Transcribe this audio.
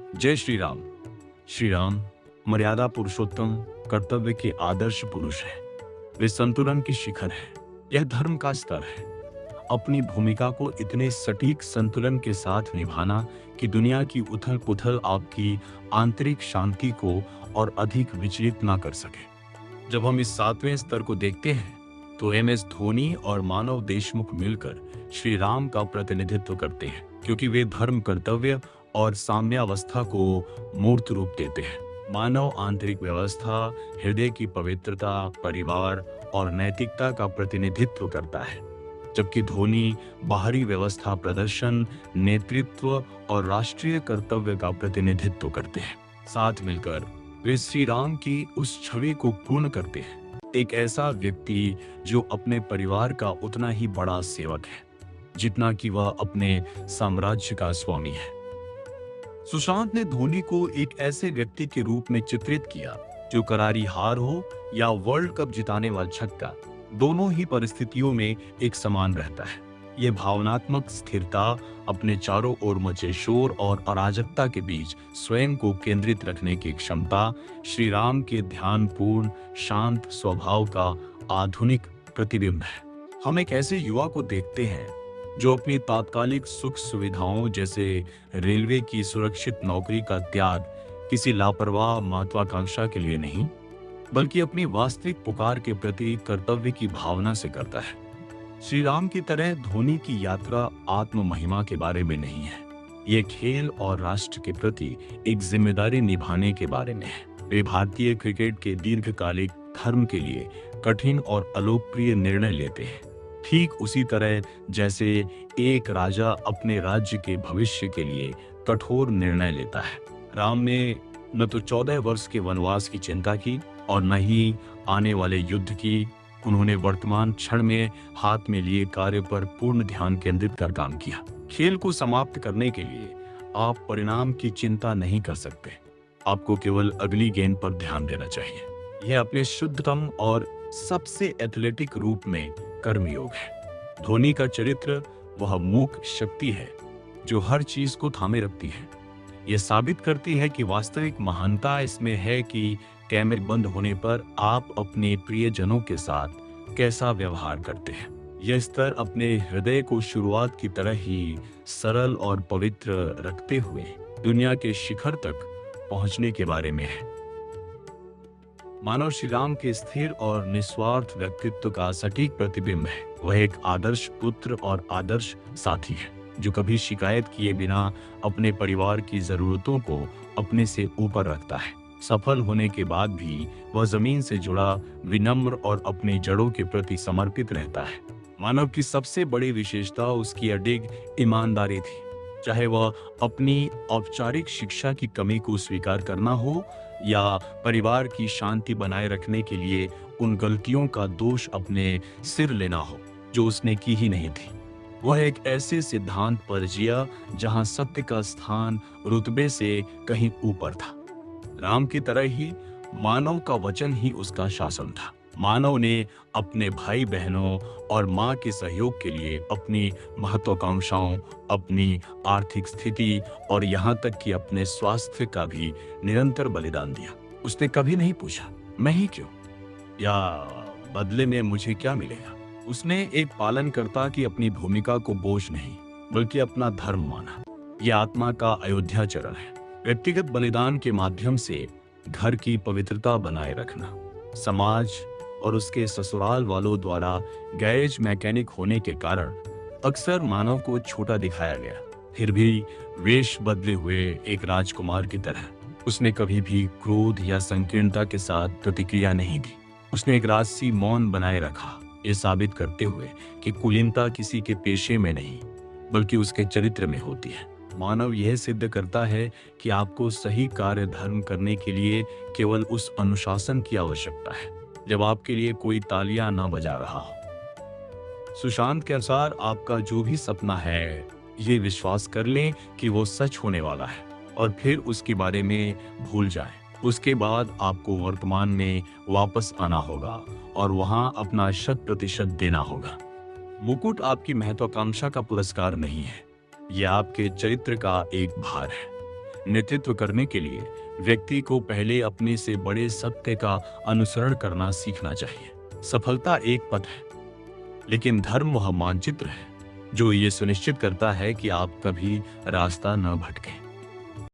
जय श्री राम। श्री राम मर्यादा पुरुषोत्तम, कर्तव्य के आदर्श पुरुष है। वे संतुलन की शिखर है। यह धर्म का स्तर है। अपनी भूमिका को इतने सटीक संतुलन के साथ निभाना कि दुनिया की उथल पुथल आपकी आंतरिक शांति को और अधिक विचलित ना कर सके। जब हम इस 7वें स्तर को देखते हैं तो MS धोनी और मानव देशमुख मिलकर श्री राम का प्रतिनिधित्व करते हैं, क्योंकि वे धर्म, कर्तव्य और साम्यावस्था को मूर्त रूप देते हैं। मानव आंतरिक व्यवस्था, हृदय की पवित्रता, परिवार और नैतिकता का प्रतिनिधित्व करता है, जबकि धोनी बाहरी व्यवस्था, प्रदर्शन, नेतृत्व और राष्ट्रीय कर्तव्य का प्रतिनिधित्व करते हैं। साथ मिलकर वे श्री राम की उस छवि को पूर्ण करते हैं, एक ऐसा व्यक्ति जो अपने परिवार का उतना ही बड़ा सेवक है जितना कि वह अपने साम्राज्य का स्वामी है। सुशांत ने धोनी को एक ऐसे व्यक्ति के रूप में चित्रित किया जो करारी हार हो या वर्ल्ड कप जिताने वाला छक्का, दोनों ही परिस्थितियों में एक समान रहता है। यह भावनात्मक स्थिरता, अपने चारों ओर मचे शोर और अराजकता के बीच स्वयं को केंद्रित रखने की क्षमता, श्री राम के ध्यानपूर्ण शांत स्वभाव का आधुनिक प्रतिबिंब है। हम एक ऐसे युवा को देखते हैं जो अपनी तात्कालिक सुख सुविधाओं जैसे रेलवे की सुरक्षित नौकरी का त्याग किसी लापरवाह महत्वाकांक्षा के लिए नहीं, बल्कि अपनी वास्तविक पुकार के प्रति कर्तव्य की भावना से करता है। श्री राम की तरह धोनी की यात्रा आत्म महिमा के बारे में नहीं है। ये खेल और राष्ट्र के प्रति एक जिम्मेदारी निभाने के बारे में है। वे भारतीय क्रिकेट के दीर्घकालिक धर्म के लिए कठिन और अलोकप्रिय निर्णय लेते हैं, ठीक उसी तरह जैसे एक राजा अपने राज्य के भविष्य के लिए कठोर निर्णय लेता है। राम ने न तो 14 वर्ष के वनवास की चिंता की और न ही आने वाले युद्ध की। उन्होंने वर्तमान क्षण में हाथ में लिए कार्य पर पूर्ण ध्यान केंद्रित कर काम किया। खेल को समाप्त करने के लिए आप परिणाम की चिंता नहीं कर सकते। आपको केवल अगली गेंद पर ध्यान देना चाहिए। यह अपने शुद्धतम और सबसे एथलेटिक रूप में कर्मयोग है। धोनी का चरित्र वह मूक शक्ति है जो हर चीज को थामे रखती है। यह साबित करती है कि वास्तविक महानता इसमें है कि कैमरे बंद होने पर आप अपने प्रियजनों के साथ कैसा व्यवहार करते हैं। यह स्तर अपने हृदय को शुरुआत की तरह ही सरल और पवित्र रखते हुए दुनिया के शिखर तक पहुंचने के बारे में है। मानव श्री राम के स्थिर और निस्वार्थ व्यक्तित्व का सटीक प्रतिबिंब है। वह एक आदर्श पुत्र और आदर्श साथी है जो कभी शिकायत किए बिना अपने परिवार की जरूरतों को अपने से ऊपर रखता है। सफल होने के बाद भी वह जमीन से जुड़ा, विनम्र और अपनी जड़ों के प्रति समर्पित रहता है। मानव की सबसे बड़ी विशेषता उसकी अडिग ईमानदारी थी। चाहे वह अपनी औपचारिक शिक्षा की कमी को स्वीकार करना हो या परिवार की शांति बनाए रखने के लिए उन गलतियों का दोष अपने सिर लेना हो जो उसने की ही नहीं थी। वह एक ऐसे सिद्धांत पर जिया जहां सत्य का स्थान रुतबे से कहीं ऊपर था। राम की तरह ही मानव का वचन ही उसका शासन था। मानव ने अपने भाई बहनों और माँ के सहयोग के लिए अपनी महत्वाकांक्षाओं, अपनी आर्थिक स्थिति और यहाँ तक कि अपने स्वास्थ्य का भी निरंतर बलिदान दिया। उसने कभी नहीं पूछा मैं ही क्यों या बदले में मुझे क्या मिलेगा। उसने एक पालनकर्ता की अपनी भूमिका को बोझ नहीं बल्कि अपना धर्म माना। यह आत्मा का अयोध्या चरण है। व्यक्तिगत बलिदान के माध्यम से घर की पवित्रता बनाए रखना। समाज और उसके ससुराल वालों द्वारा गैरेज मैकेनिक होने के कारण अक्सर मानव को छोटा दिखाया गया। फिर भी वेश बदले हुए एक राजकुमार की तरह उसने कभी भी क्रोध या संकीर्णता के साथ प्रतिक्रिया नहीं दी। उसने एक राजसी मौन बनाए रखा, ये साबित करते हुए कि कुलीनता किसी के पेशे में नहीं बल्कि उसके चरित्र में होती है। मानव यह सिद्ध करता है कि आपको सही कार्य धर्म करने के लिए केवल उस अनुशासन की आवश्यकता है जब आपके लिए कोई तालियां ना बजा रहा हो। सुशांत के अनुसार आपका जो भी सपना है, ये विश्वास कर लें कि वो सच होने वाला है और फिर उसके बारे में भूल जाएं। उसके बाद आपको वर्तमान में वापस आना होगा और वहां अपना 100% देना होगा। मुकुट आपकी महत्वाकांक्षा का पुरस्कार नहीं है, यह आपके चरित्र का एक भार है। नेतृत्व करने के लिए व्यक्ति को पहले अपने से बड़े सत्य का अनुसरण करना सीखना चाहिए। सफलता एक पथ है, लेकिन धर्म वह मानचित्र है जो ये सुनिश्चित करता है कि आप कभी रास्ता न भटकें।